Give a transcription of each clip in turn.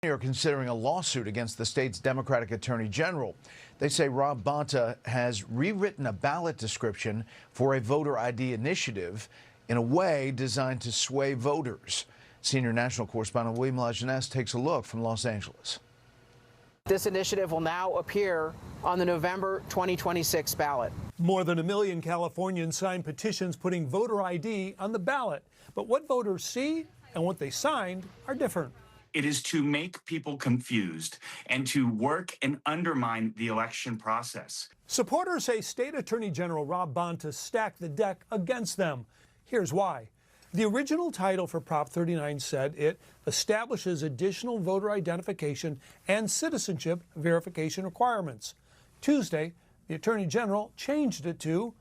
Are considering a lawsuit against the state's Democratic Attorney General. They say Rob Bonta has rewritten a ballot description for a voter ID initiative in a way designed to sway voters. Senior national correspondent William Lajeunesse takes a look from Los Angeles. This initiative will now appear on the November 2026 ballot. More than 1 million Californians signed petitions putting voter ID on the ballot. But what voters see and what they signed are different. It is to make people confused and to work and undermine the election process. Supporters say State Attorney General Rob Bonta stacked the deck against them. Here's why. The original title for Prop 39 said it establishes additional voter identification and citizenship verification requirements. Tuesday, the Attorney General changed it to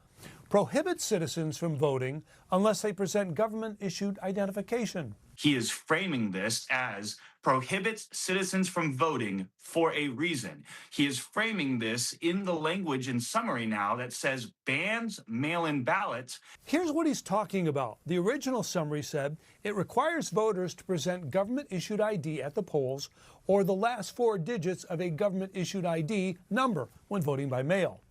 prohibit citizens from voting unless they present government-issued identification. He is framing this as prohibits citizens from voting for a reason. He is framing this in the language in summary now that says bans mail-in ballots. Here's what he's talking about. The original summary said it requires voters to present government-issued ID at the polls or the last 4 digits of a government-issued ID number when voting by mail.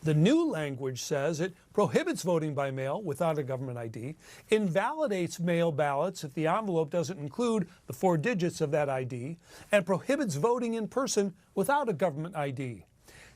The new language says it prohibits voting by mail without a government ID, invalidates mail ballots if the envelope doesn't include the 4 digits of that ID, and prohibits voting in person without a government ID.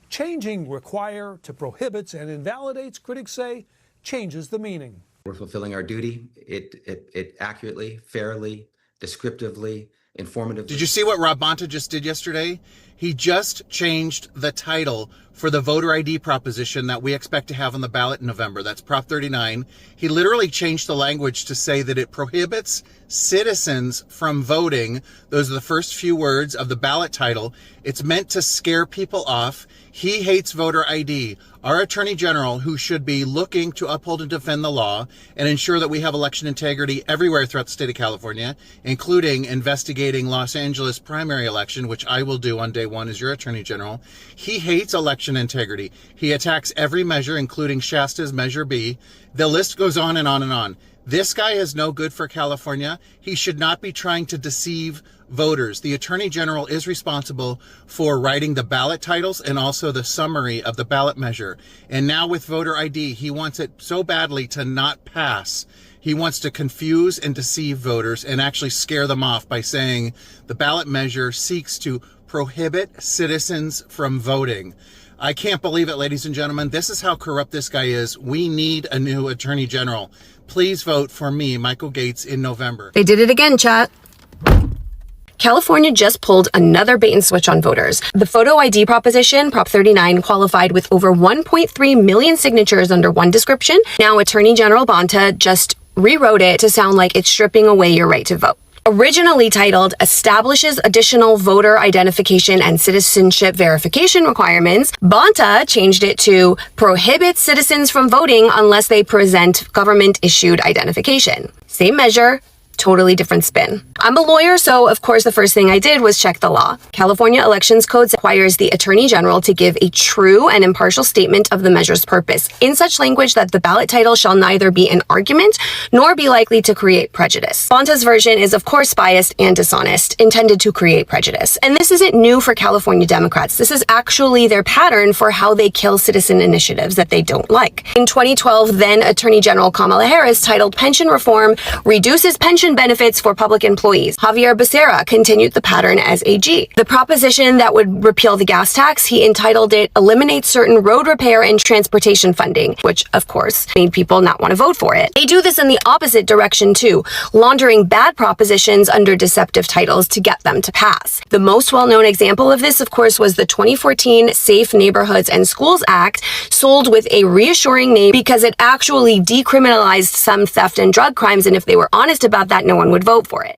Changing require to prohibits and invalidates, critics say, changes the meaning. We're fulfilling our duty. It accurately, fairly, descriptively, informatively. Did you see what Rob Bonta just did yesterday? He just changed the title for the voter ID proposition that we expect to have on the ballot in November. That's Prop 39. He literally changed the language to say that it prohibits citizens from voting. Those are the first few words of the ballot title. It's meant to scare people off. He hates voter ID. Our Attorney General, who should be looking to uphold and defend the law and ensure that we have election integrity everywhere throughout the state of California, including investigating Los Angeles primary election, which I will do on day one as your Attorney General. He hates election integrity. He attacks every measure, including Shasta's Measure B. The list goes on and on and on. This guy is no good for California. He should not be trying to deceive voters. The Attorney General is responsible for writing the ballot titles and also the summary of the ballot measure. And now with voter ID, he wants it so badly to not pass. He wants to confuse and deceive voters and actually scare them off by saying the ballot measure seeks to prohibit citizens from voting. I can't believe it, ladies and gentlemen. This is how corrupt this guy is. We need a new Attorney General. Please vote for me, Michael Gates, in November. They did it again, chat. California just pulled another bait and switch on voters. The photo ID proposition, Prop 39, qualified with over 1.3 million signatures under one description. Now Attorney General Bonta just rewrote it to sound like it's stripping away your right to vote. Originally titled Establishes Additional Voter Identification and Citizenship Verification Requirements, Bonta changed it to Prohibits Citizens from Voting Unless They Present Government-Issued Identification. Same measure, totally different spin. I'm a lawyer, so of course the first thing I did was check the law. California Elections Code requires the Attorney General to give a true and impartial statement of the measure's purpose, in such language that the ballot title shall neither be an argument nor be likely to create prejudice. Bonta's version is of course biased and dishonest, intended to create prejudice. And this isn't new for California Democrats. This is actually their pattern for how they kill citizen initiatives that they don't like. In 2012, then Attorney General Kamala Harris titled Pension Reform Reduces Pension Benefits for Public Employees. Javier Becerra continued the pattern as AG. The proposition that would repeal the gas tax, he entitled it Eliminate Certain Road Repair and Transportation Funding, which of course made people not want to vote for it. They do this in the opposite direction too, laundering bad propositions under deceptive titles to get them to pass. The most well-known example of this, of course, was the 2014 Safe Neighborhoods and Schools Act, sold with a reassuring name because it actually decriminalized some theft and drug crimes, and if they were honest about that, no one would vote for it.